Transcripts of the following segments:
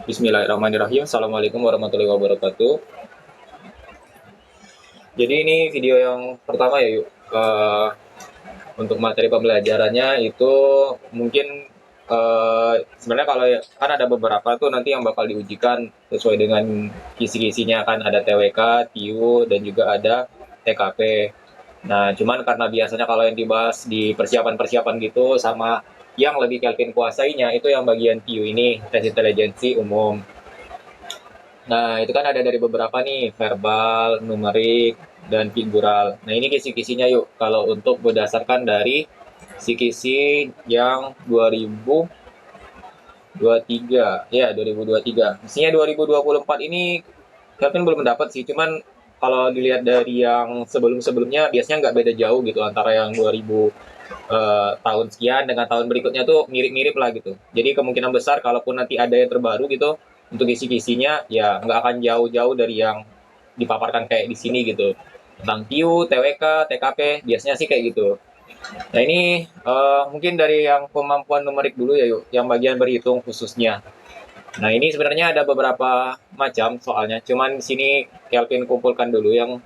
Bismillahirrahmanirrahim. Assalamualaikum warahmatullahi wabarakatuh. Jadi ini video yang pertama ya, yuk. Untuk materi pembelajarannya itu mungkin sebenarnya kalau kan ada beberapa tuh nanti yang bakal diujikan sesuai dengan kisi-kisinya, kan ada TWK, TIU, dan juga ada TKP. Nah, cuman karena biasanya kalau yang dibahas di persiapan-persiapan gitu sama yang lebih Kelvin kuasainya itu yang bagian TIU ini, tes intelijensi umum. Nah, itu kan ada dari beberapa nih, verbal, numerik, dan figural. Nah, ini kisi-kisinya yuk, kalau untuk berdasarkan dari si kisi yang 2023. Ya, 2023. Mestinya 2024 ini Kevin belum mendapat sih, cuman kalau dilihat dari yang sebelum-sebelumnya biasanya nggak beda jauh gitu antara yang 2000 tahun sekian dengan tahun berikutnya tuh mirip-mirip lah gitu. Jadi kemungkinan besar kalaupun nanti ada yang terbaru gitu untuk isi-isinya ya nggak akan jauh-jauh dari yang dipaparkan kayak di sini gitu. Tentang TIU, TWK, TKP biasanya sih kayak gitu. Nah ini mungkin dari yang kemampuan numerik dulu ya yuk, yang bagian berhitung khususnya. Nah ini sebenarnya ada beberapa macam soalnya, cuman di sini Kelvin kumpulkan dulu yang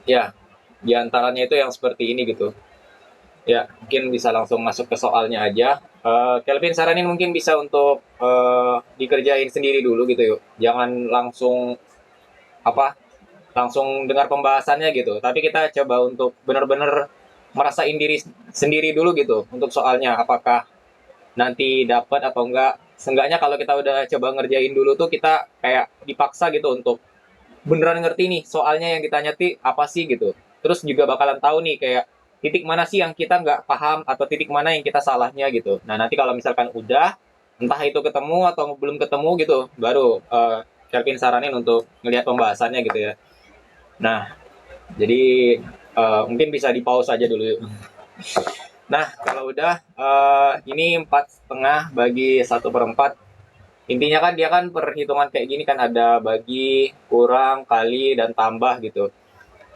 ya diantaranya itu yang seperti ini gitu. Ya, mungkin bisa langsung masuk ke soalnya aja. Kelvin saranin mungkin bisa untuk dikerjain sendiri dulu gitu yuk. Jangan langsung apa langsung dengar pembahasannya gitu. Tapi kita coba untuk benar-benar merasain diri sendiri dulu gitu untuk soalnya apakah nanti dapat atau enggak. Seenggaknya kalau kita udah coba ngerjain dulu tuh kita kayak dipaksa gitu untuk beneran ngerti nih soalnya yang ditanya apa sih gitu. Terus juga bakalan tahu nih kayak titik mana sih yang kita nggak paham atau titik mana yang kita salahnya gitu. Nah nanti kalau misalkan udah entah itu ketemu atau belum ketemu gitu, baru Kelvin saranin untuk ngelihat pembahasannya gitu ya. Nah jadi mungkin bisa di pause aja dulu yuk. Nah kalau udah ini 4,5 bagi 1/4. Intinya kan dia kan perhitungan kayak gini kan ada bagi, kurang, kali, dan tambah gitu.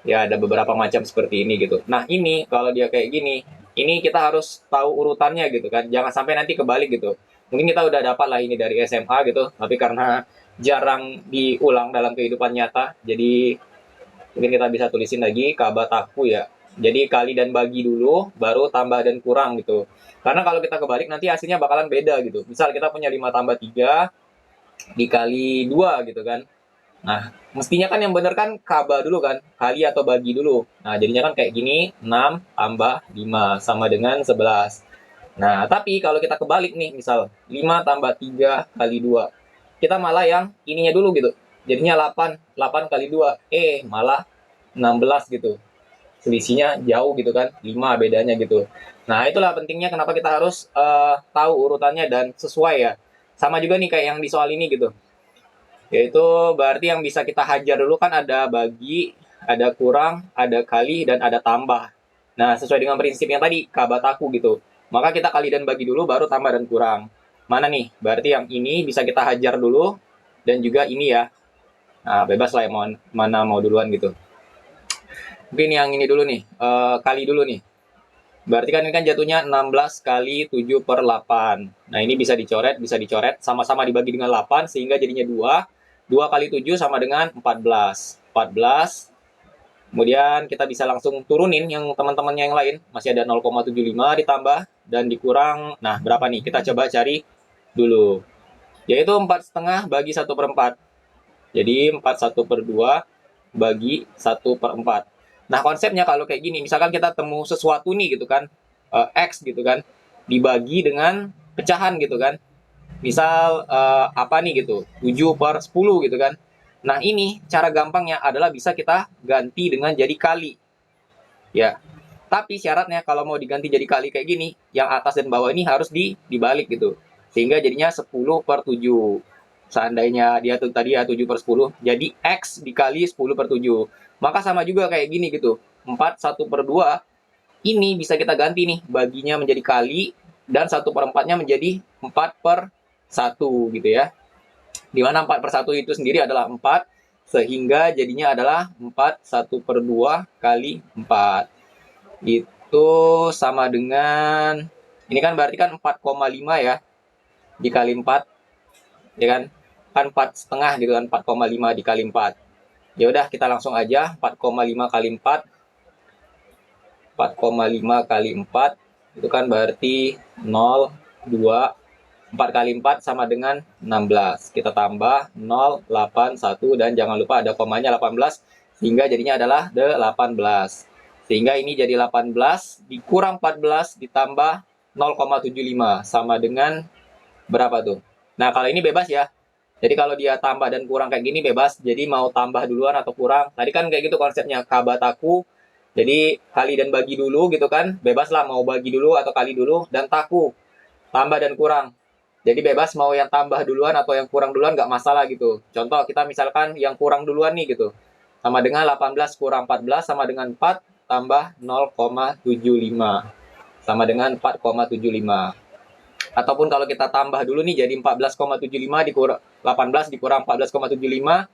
Ya ada beberapa macam seperti ini gitu. Nah ini kalau dia kayak gini, ini kita harus tahu urutannya gitu kan. Jangan sampai nanti kebalik gitu. Mungkin kita udah dapat lah ini dari SMA gitu, tapi karena jarang diulang dalam kehidupan nyata, jadi mungkin kita bisa tulisin lagi kabataku ya. Jadi kali dan bagi dulu, baru tambah dan kurang gitu. Karena kalau kita kebalik nanti hasilnya bakalan beda gitu. Misal kita punya 5 tambah 3 dikali 2 gitu kan. Nah, mestinya kan yang bener kan kaba dulu kan, kali atau bagi dulu. Nah, jadinya kan kayak gini, 6 tambah 5 sama dengan 11. Nah, tapi kalau kita kebalik nih, misal 5 tambah 3 kali 2. Kita malah yang ininya dulu gitu. Jadinya 8, 8 kali 2. Malah 16 gitu. Selisihnya jauh gitu kan, 5 bedanya gitu. Nah, itulah pentingnya kenapa kita harus tahu urutannya dan sesuai ya. Sama juga nih kayak yang di soal ini gitu. Yaitu berarti yang bisa kita hajar dulu kan ada bagi, ada kurang, ada kali, dan ada tambah. Nah, sesuai dengan prinsip yang tadi, kabataku gitu. Maka kita kali dan bagi dulu, baru tambah dan kurang. Mana nih? Berarti yang ini bisa kita hajar dulu, dan juga ini ya. Nah, bebas lah yang mau, mana mau duluan gitu. Mungkin yang ini dulu nih, kali dulu nih. Berarti kan ini kan jatuhnya 16 kali 7/8. Nah, ini bisa dicoret, sama-sama dibagi dengan 8, sehingga jadinya 2. 2 kali 7 sama dengan 14. 14. Kemudian kita bisa langsung turunin yang teman-temannya yang lain. Masih ada 0,75 ditambah dan dikurang. Nah, berapa nih? Kita coba cari dulu. Yaitu 4,5 bagi 1/4. Jadi 41/2 bagi 1/4. Nah konsepnya kalau kayak gini, misalkan kita temu sesuatu nih gitu kan, X gitu kan, dibagi dengan pecahan gitu kan. Misal apa nih gitu, 7/10 gitu kan. Nah ini cara gampangnya adalah bisa kita ganti dengan jadi kali. Ya, tapi syaratnya kalau mau diganti jadi kali kayak gini, yang atas dan bawah ini harus dibalik gitu. Sehingga jadinya 10/7. Seandainya dia tuh tadi ya 7/10, jadi X dikali 10/7. Maka sama juga kayak gini gitu. 1/2 ini bisa kita ganti nih, baginya menjadi kali, dan 1/4-nya menjadi 4/1 gitu ya. Dimana 4/1 itu sendiri adalah 4, sehingga jadinya adalah 1/2 kali 4. Itu sama dengan, ini kan berarti kan 4,5 ya, dikali 4. ya kan? Kan 4,5 gitu kan, 4,5 dikali 4. Ya udah kita langsung aja 4,5 kali 4, 4,5 kali 4 itu kan berarti 0, 2, 4 kali 4 sama dengan 16. Kita tambah 0, 8, 1, dan jangan lupa ada komanya 18, sehingga jadinya adalah 18. Sehingga ini jadi 18 dikurang 14 ditambah 0,75 sama dengan berapa tuh? Nah, kalau ini bebas ya. Jadi kalau dia tambah dan kurang kayak gini bebas. Jadi mau tambah duluan atau kurang. Tadi kan kayak gitu konsepnya kabataku. Jadi kali dan bagi dulu gitu kan. Bebas lah mau bagi dulu atau kali dulu. Dan taku. Tambah dan kurang. Jadi bebas mau yang tambah duluan atau yang kurang duluan nggak masalah gitu. Contoh kita misalkan yang kurang duluan nih gitu. Sama dengan 18 kurang 14 sama dengan 4 tambah 0,75. Sama dengan 4,75. Ataupun kalau kita tambah dulu nih jadi 14,75 dikurang 18 dikurang 14,75,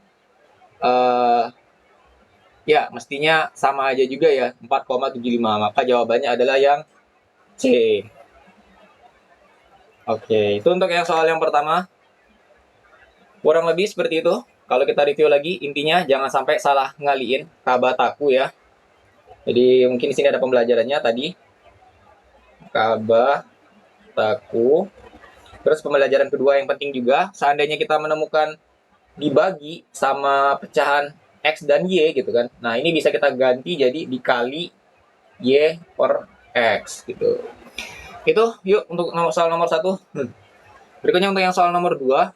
ya mestinya sama aja juga ya, 4,75. Maka jawabannya adalah yang C. Oke, itu untuk yang soal yang pertama. Kurang lebih seperti itu. Kalau kita review lagi, intinya jangan sampai salah ngaliin kabataku ya. Jadi mungkin di sini ada pembelajarannya tadi. Kabataku. Terus pembelajaran kedua yang penting juga, seandainya kita menemukan dibagi sama pecahan X dan Y gitu kan. Nah, ini bisa kita ganti jadi dikali Y per X gitu. Itu yuk untuk soal nomor 1. Berikutnya untuk yang soal nomor 2.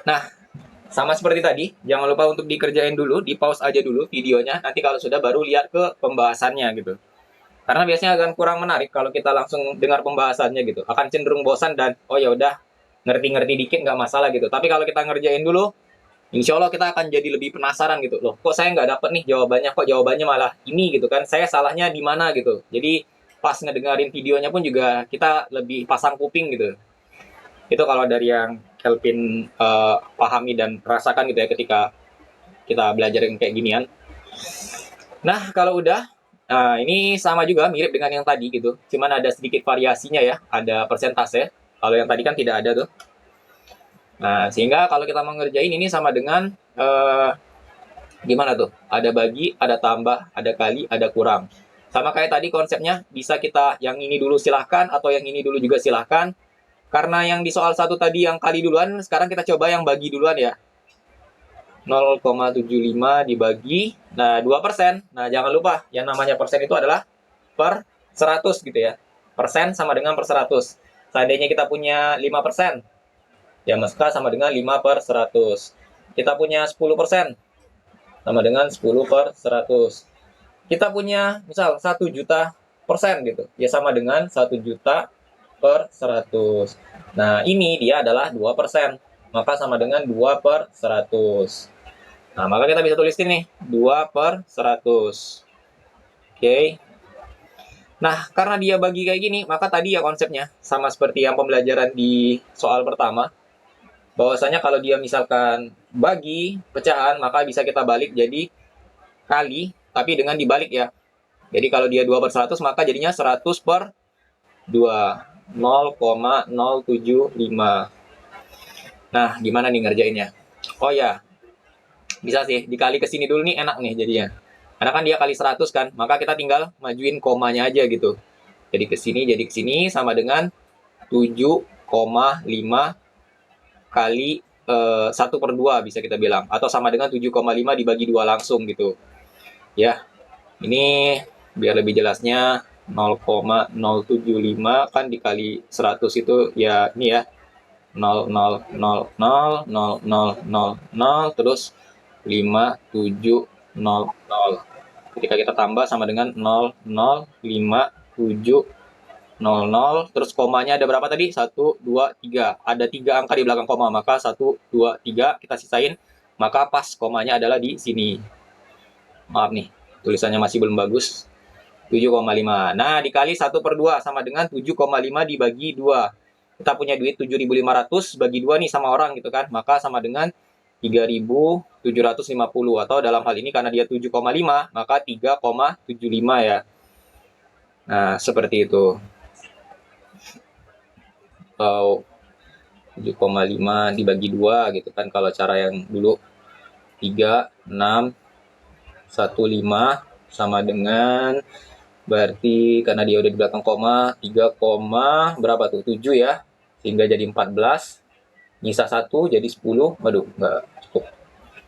Nah, sama seperti tadi, jangan lupa untuk dikerjain dulu, di pause aja dulu videonya. Nanti kalau sudah baru lihat ke pembahasannya gitu. Karena biasanya akan kurang menarik kalau kita langsung dengar pembahasannya gitu. Akan cenderung bosan dan oh ya udah ngerti-ngerti dikit nggak masalah gitu. Tapi kalau kita ngerjain dulu, insya Allah kita akan jadi lebih penasaran gitu loh. Kok saya nggak dapet nih jawabannya? Kok jawabannya malah ini gitu kan? Saya salahnya di mana gitu? Jadi pas ngedengerin videonya pun juga kita lebih pasang kuping gitu. Itu kalau dari yang Kelvin pahami dan rasakan gitu ya ketika kita belajar yang kayak ginian. Nah kalau udah, nah ini sama juga mirip dengan yang tadi gitu. Cuman ada sedikit variasinya ya, ada persentase. Kalau yang tadi kan tidak ada tuh. Nah sehingga kalau kita mengerjain ini sama dengan gimana tuh? Ada bagi, ada tambah, ada kali, ada kurang. Sama kayak tadi konsepnya, bisa kita yang ini dulu silahkan, atau yang ini dulu juga silahkan. Karena yang di soal 1 tadi yang kali duluan, sekarang kita coba yang bagi duluan ya. 0,75 dibagi, nah 2%. Nah jangan lupa, yang namanya persen itu adalah per 100 gitu ya. Persen sama dengan per 100. Seandainya kita punya 5%, ya maka sama dengan 5 per 100. Kita punya 10%, sama dengan 10 per 100. Kita punya misal 1 juta% gitu, ya sama dengan 1 juta per 100. Nah ini dia adalah 2%, maka sama dengan 2 per 100. Nah maka kita bisa tulis ini 2 per 100. Oke. Nah karena dia bagi kayak gini, maka tadi ya konsepnya sama seperti yang pembelajaran di soal pertama, bahwasanya kalau dia misalkan bagi pecahan, maka bisa kita balik jadi kali, tapi dengan dibalik ya. Jadi kalau dia 2 per 100, maka jadinya 100 per 2. 0,075. Nah, gimana nih ngerjainnya? Oh ya, bisa sih. Dikali ke sini dulu nih enak nih jadinya. Karena kan dia kali 100 kan, maka kita tinggal majuin komanya aja gitu. Jadi ke sini sama dengan 7,5 kali 1 per 2 bisa kita bilang. Atau sama dengan 7,5 dibagi 2 langsung gitu. Ya, ini biar lebih jelasnya 0,075 kan dikali 100 itu ya ini ya 0,000,000,000 terus 5700. Ketika kita tambah sama dengan 0,05700 terus komanya ada berapa tadi? 1, 2, 3. Ada 3 angka di belakang koma, maka 1, 2, 3 kita sisain, maka pas komanya adalah di sini. Maaf nih, tulisannya masih belum bagus. 7,5. Nah, dikali 1 per 2 sama dengan 7,5 dibagi 2. Kita punya duit 7.500 bagi 2 nih sama orang gitu kan. Maka sama dengan 3.750 atau dalam hal ini karena dia 7,5 maka 3,75 ya. Nah, seperti itu. 7,5 dibagi 2 gitu kan. Kalau cara yang dulu 3, 6, 1, 5 sama dengan, berarti karena dia udah di belakang koma, 3, berapa tuh? 7 ya. Sehingga jadi 14. Nyisa 1 jadi 10. Waduh, nggak cukup.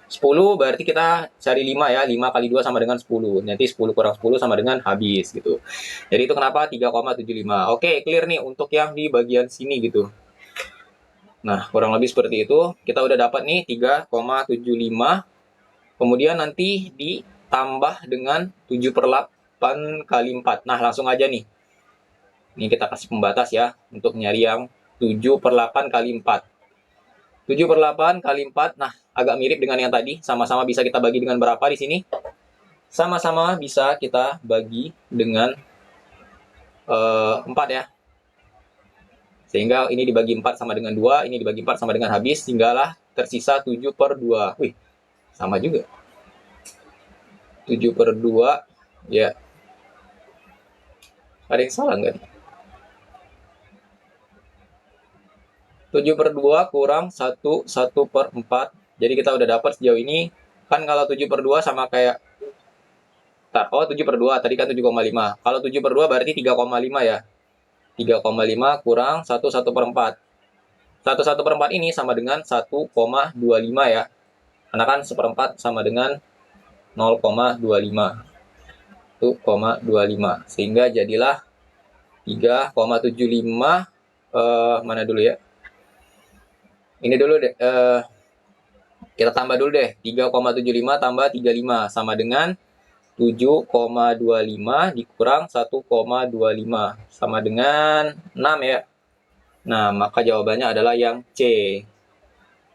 10 berarti kita cari 5 ya. 5 kali 2 sama dengan 10. Nanti 10 kurang 10 sama dengan habis gitu. Jadi itu kenapa 3,75. Oke, clear nih untuk yang di bagian sini gitu. Nah, kurang lebih seperti itu. Kita udah dapat nih 3,75. Kemudian nanti ditambah dengan 7/8 kali 4. Nah, langsung aja nih. Ini kita kasih pembatas ya untuk nyari yang 7/8 kali 4. 7/8 kali 4. Nah, agak mirip dengan yang tadi. Sama-sama bisa kita bagi dengan berapa di sini? Sama-sama bisa kita bagi dengan 4 ya. Sehingga ini dibagi 4 sama dengan 2, ini dibagi 4 sama dengan habis, sehinggalah tersisa 7/2. Wih, sama juga. 7/2, ya. Ada yang salah nggak nih? 7/2 kurang 1/4. Jadi kita udah dapat sejauh ini, kan kalau 7/2 sama kayak, 7/2, tadi kan 7,5. Kalau 7/2 berarti 3,5 ya. 3,5 kurang 1/4. 1/4 ini sama dengan 1,25 ya. Karena kan seperempat sama dengan 0,25. 1,25. Sehingga jadilah 3,75. Mana dulu ya? Ini dulu deh. Kita tambah dulu deh. 3,75 tambah 35 sama dengan 7,25 dikurang 1,25 sama dengan 6 ya. Nah, maka jawabannya adalah yang C.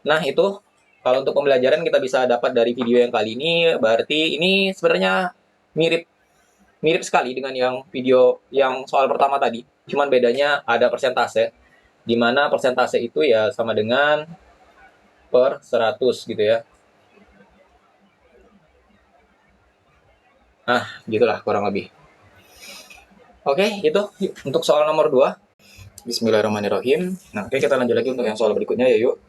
Nah, itu kalau untuk pembelajaran kita bisa dapat dari video yang kali ini. Berarti ini sebenarnya mirip sekali dengan yang video yang soal pertama tadi. Cuman bedanya ada persentase, di mana persentase itu ya sama dengan per 100 gitu ya. Nah, gitulah kurang lebih. Oke, itu untuk soal nomor 2. Bismillahirrahmanirrahim. Nah, oke, kita lanjut lagi untuk yang soal berikutnya ya yuk.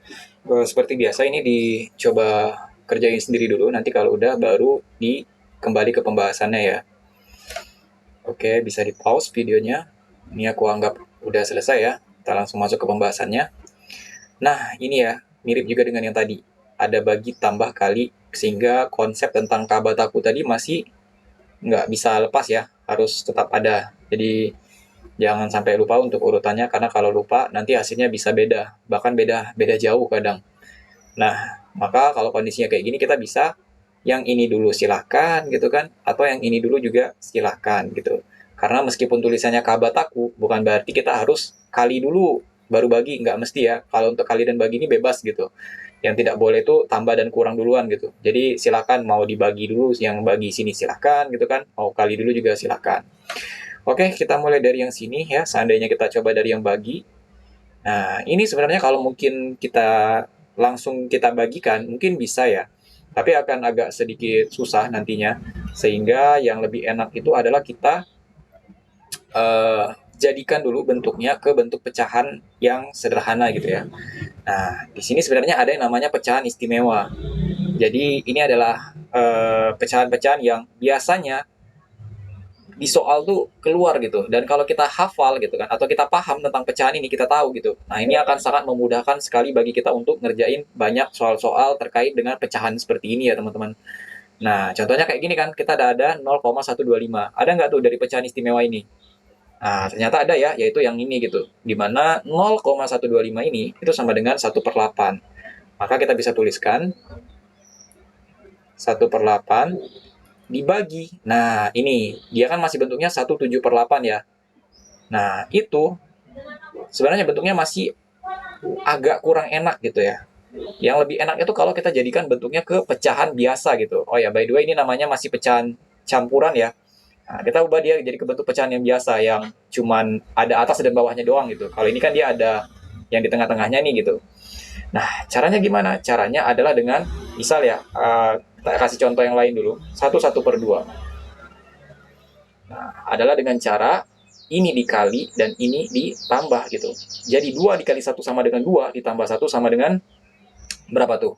Seperti biasa ini dicoba kerjain sendiri dulu. Nanti kalau udah baru kembali ke pembahasannya ya. Oke, bisa di pause videonya. Ini aku anggap udah selesai ya. Kita langsung masuk ke pembahasannya. Nah, ini ya, mirip juga dengan yang tadi. Ada bagi tambah kali, sehingga konsep tentang kabataku tadi masih nggak bisa lepas ya. Harus tetap ada. Jadi, jangan sampai lupa untuk urutannya, karena kalau lupa nanti hasilnya bisa beda. Bahkan beda jauh kadang. Nah, maka kalau kondisinya kayak gini, kita bisa yang ini dulu silahkan gitu kan, atau yang ini dulu juga silahkan gitu. Karena meskipun tulisannya kabataku, bukan berarti kita harus kali dulu baru bagi, nggak mesti ya. Kalau untuk kali dan bagi ini bebas gitu. Yang tidak boleh itu tambah dan kurang duluan gitu. Jadi silahkan mau dibagi dulu, yang bagi sini silahkan gitu kan, mau kali dulu juga silahkan. Oke, kita mulai dari yang sini ya. Seandainya kita coba dari yang bagi. Nah, ini sebenarnya kalau mungkin kita langsung kita bagikan, mungkin bisa ya. Tapi akan agak sedikit susah nantinya. Sehingga yang lebih enak itu adalah kita jadikan dulu bentuknya ke bentuk pecahan yang sederhana gitu ya. Nah, di sini sebenarnya ada yang namanya pecahan istimewa. Jadi ini adalah pecahan-pecahan yang biasanya di soal tuh keluar gitu. Dan kalau kita hafal gitu kan, atau kita paham tentang pecahan ini, kita tahu gitu. Nah, ini akan sangat memudahkan sekali bagi kita untuk ngerjain banyak soal-soal terkait dengan pecahan seperti ini ya teman-teman. Nah, contohnya kayak gini kan, kita ada 0,125. Ada nggak tuh dari pecahan istimewa ini? Nah, ternyata ada ya, yaitu yang ini gitu. Dimana 0,125 ini itu sama dengan 1/8. Maka kita bisa tuliskan 1/8 dibagi. Nah, ini dia kan masih bentuknya 1/7/8 ya. Nah, itu sebenarnya bentuknya masih agak kurang enak gitu ya. Yang lebih enak itu kalau kita jadikan bentuknya ke pecahan biasa gitu. Oh ya, by the way ini namanya masih pecahan campuran ya. Nah, kita ubah dia jadi ke bentuk pecahan yang biasa, yang cuman ada atas dan bawahnya doang gitu. Kalau ini kan dia ada yang di tengah-tengahnya nih gitu. Nah, caranya gimana? Caranya adalah dengan, misal ya, kita kasih contoh yang lain dulu. 1/2. Nah, adalah dengan cara ini dikali dan ini ditambah gitu. Jadi 2 dikali 1 sama dengan 2, ditambah 1 sama dengan berapa tuh?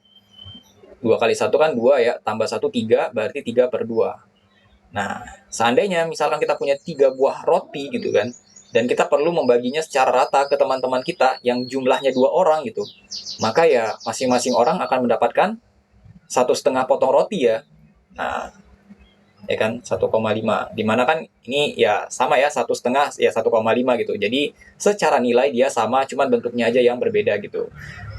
2 kali 1 kan 2 ya, tambah 1 3, berarti 3 per 2. Nah, seandainya misalkan kita punya 3 buah roti gitu kan, dan kita perlu membaginya secara rata ke teman-teman kita yang jumlahnya 2 orang gitu, maka ya masing-masing orang akan mendapatkan 1,5 potong roti ya. Nah, ya kan 1,5, dimana kan ini ya sama ya 1,5 ya 1,5 gitu, jadi secara nilai dia sama, cuman bentuknya aja yang berbeda gitu.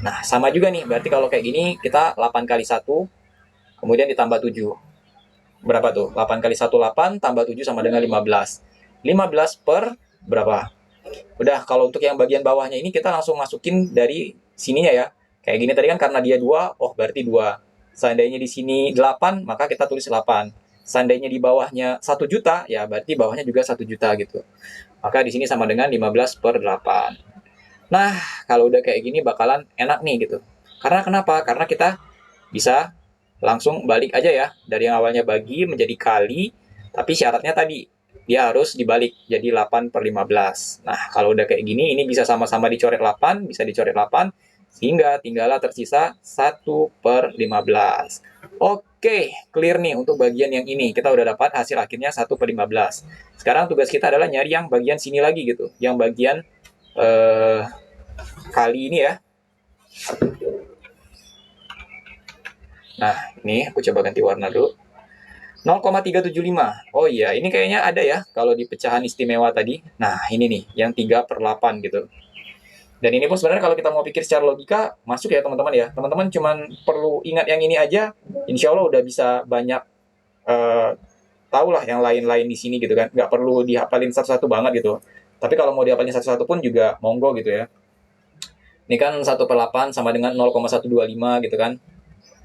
Nah sama juga nih, berarti kalau kayak gini kita 8 kali 1 kemudian ditambah 7, berapa tuh? 8 kali 1 8 tambah 7 sama dengan 15. 15 per berapa? Udah, kalau untuk yang bagian bawahnya ini kita langsung masukin dari sininya ya. Kayak gini tadi kan karena dia 2, oh berarti 2. Seandainya di sini 8, maka kita tulis 8. Seandainya di bawahnya 1 juta, ya berarti bawahnya juga 1 juta gitu. Maka di sini sama dengan 15 per 8. Nah, kalau udah kayak gini bakalan enak nih gitu. Karena kenapa? Karena kita bisa langsung balik aja ya. Dari yang awalnya bagi menjadi kali, tapi syaratnya tadi dia harus dibalik jadi 8 per 15. Nah, kalau udah kayak gini, ini bisa sama-sama dicoret 8, bisa dicoret 8, sehingga tinggallah tersisa 1 per 15. Oke, clear nih untuk bagian yang ini. Kita udah dapat hasil akhirnya 1 per 15. Sekarang tugas kita adalah nyari yang bagian sini lagi gitu. Yang bagian eh, kali ini ya. Nah, ini aku coba ganti warna dulu. 0,375. Oh iya, ini kayaknya ada ya kalau di pecahan istimewa tadi. Nah, ini nih, yang 3 per 8 gitu. Dan ini pun sebenarnya kalau kita mau pikir secara logika, masuk ya teman-teman ya. Teman-teman cuman perlu ingat yang ini aja, insya Allah udah bisa banyak eh, tahu lah yang lain-lain di sini gitu kan. Nggak perlu dihafalin satu-satu banget gitu. Tapi kalau mau dihafalin satu-satu pun juga monggo gitu ya. Ini kan 1 per 8 sama dengan 0,125 gitu kan.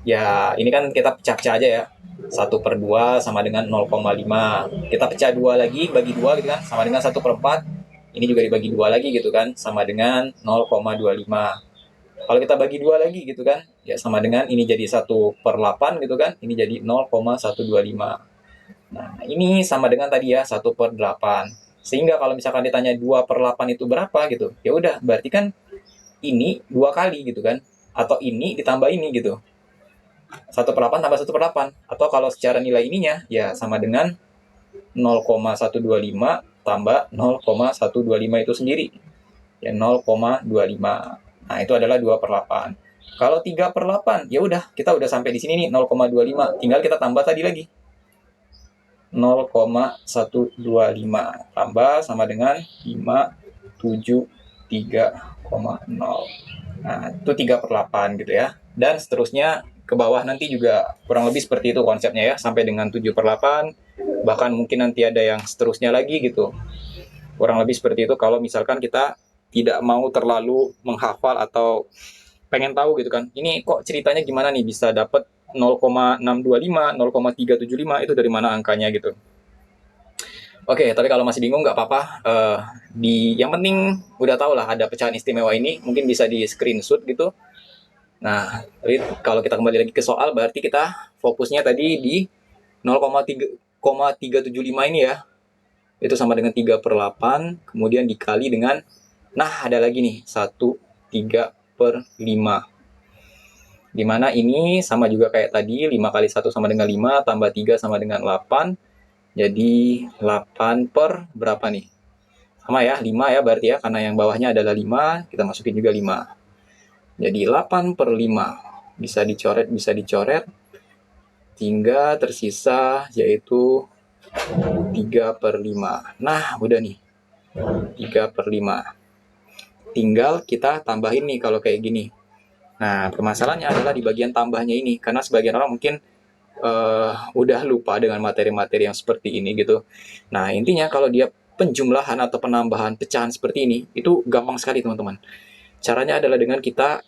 Ya, ini kan kita pecah-pecah aja ya. 1 per 2 sama dengan 0,5. Kita pecah 2 lagi, bagi 2 gitu kan, sama dengan 1 per 4. Ini juga dibagi 2 lagi gitu kan, sama dengan 0,25. Kalau kita bagi 2 lagi gitu kan, ya sama dengan ini jadi 1 per 8 gitu kan, ini jadi 0,125. Nah, ini sama dengan tadi ya, 1 per 8. Sehingga kalau misalkan ditanya 2 per 8 itu berapa gitu, ya udah berarti kan ini 2 kali gitu kan, atau ini ditambah ini gitu. 1 per 8 tambah 1 per 8. Atau kalau secara nilai ininya, ya sama dengan 0,125 tambah 0,125 itu sendiri. Ya 0,25. Nah, itu adalah 2 per 8. Kalau 3 per 8, ya udah, kita udah sampai di sini nih, 0,25. Tinggal kita tambah tadi lagi. 0,125 tambah sama dengan 573,0. Nah, itu 3 per 8 gitu ya. Dan seterusnya ke bawah nanti juga kurang lebih seperti itu konsepnya ya, sampai dengan 7 per 8, bahkan mungkin nanti ada yang seterusnya lagi gitu. Kurang lebih seperti itu kalau misalkan kita tidak mau terlalu menghafal atau pengen tahu gitu kan, ini kok ceritanya gimana nih bisa dapat 0,625, 0,375 itu dari mana angkanya gitu. Oke, tapi kalau masih bingung nggak apa-apa. Yang penting udah tau lah ada pecahan istimewa ini, mungkin bisa di screenshot gitu. Nah, tapi kalau kita kembali lagi ke soal, berarti kita fokusnya tadi di 0,375 ini ya. Itu sama dengan 3 per 8, kemudian dikali dengan, nah ada lagi nih, 1,3/5. Dimana ini sama juga kayak tadi, 5 kali 1 sama dengan 5, tambah 3 sama dengan 8. Jadi 8 per berapa nih? Sama ya, 5 ya berarti ya, karena yang bawahnya adalah 5, kita masukin juga 5. Jadi 8/5. Bisa dicoret, hingga tersisa yaitu 3/5. Nah, udah nih, 3/5. Tinggal kita tambahin nih kalau kayak gini. Nah, permasalahannya adalah di bagian tambahnya ini, karena sebagian orang mungkin udah lupa dengan materi-materi yang seperti ini gitu. Nah, intinya kalau dia penjumlahan atau penambahan pecahan seperti ini, itu gampang sekali teman-teman. Caranya adalah dengan kita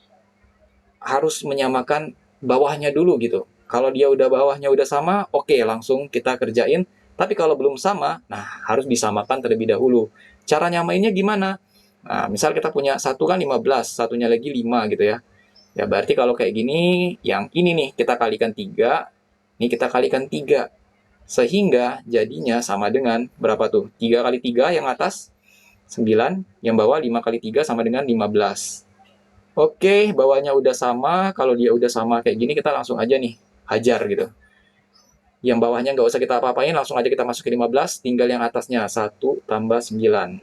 harus menyamakan bawahnya dulu gitu. Kalau dia udah bawahnya udah sama, oke, langsung kita kerjain. Tapi kalau belum sama, nah harus disamakan terlebih dahulu. Cara nyamainnya gimana? Nah, misal kita punya satu kan 15, satunya lagi 5 gitu ya. Ya berarti kalau kayak gini, yang ini nih kita kalikan 3, ini kita kalikan 3. Sehingga jadinya sama dengan berapa tuh? 3 kali 3 yang atas 9, yang bawah 5 kali 3 sama dengan 15. Oke, bawahnya udah sama. Kalau dia udah sama kayak gini, kita langsung aja nih hajar gitu. Yang bawahnya nggak usah kita apa-apain, langsung aja kita masukin 15, tinggal yang atasnya 1 tambah 9.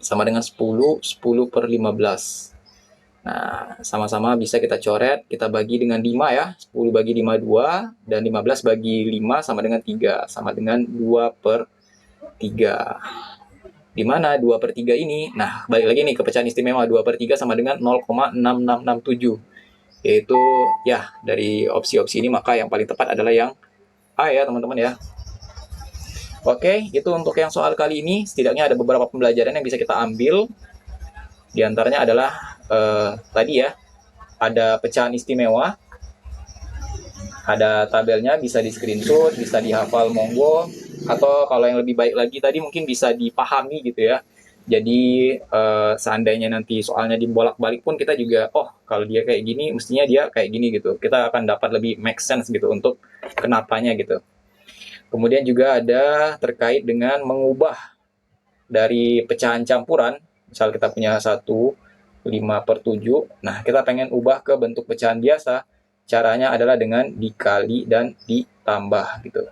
Sama dengan 10, 10 per 15. Nah, sama-sama bisa kita coret, kita bagi dengan 5 ya. 10 bagi 5, 2, dan 15 bagi 5 sama dengan 3. Sama dengan 2 per 3. Di mana 2 per 3 ini? Nah, balik lagi nih ke pecahan istimewa. 2 per 3 sama dengan 0,6667. Yaitu, ya, dari opsi-opsi ini maka yang paling tepat adalah yang A ya, teman-teman ya. Oke, itu untuk yang soal kali ini. Setidaknya ada beberapa pembelajaran yang bisa kita ambil. Di antaranya adalah tadi ya, ada pecahan istimewa, ada tabelnya, bisa di screenshot, bisa dihafal monggo, atau kalau yang lebih baik lagi tadi mungkin bisa dipahami gitu ya. Jadi seandainya nanti soalnya dibolak-balik pun kita juga, oh kalau dia kayak gini, mestinya dia kayak gini gitu. Kita akan dapat lebih make sense gitu untuk kenapanya gitu. Kemudian juga ada terkait dengan mengubah dari pecahan campuran. Misal kita punya 1/5/7. Nah, kita pengen ubah ke bentuk pecahan biasa. Caranya adalah dengan dikali dan ditambah gitu.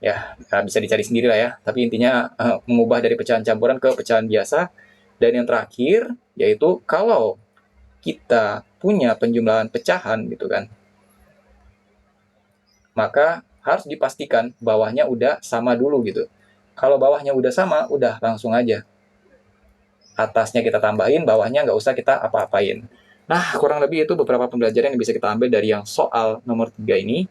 Ya, bisa dicari sendiri lah ya. Tapi intinya mengubah dari pecahan campuran ke pecahan biasa. Dan yang terakhir, yaitu kalau kita punya penjumlahan pecahan gitu kan, maka harus dipastikan bawahnya udah sama dulu gitu. Kalau bawahnya udah sama, udah langsung aja atasnya kita tambahin, bawahnya nggak usah kita apa-apain. Nah, kurang lebih itu beberapa pembelajaran yang bisa kita ambil dari yang soal nomor 3 ini.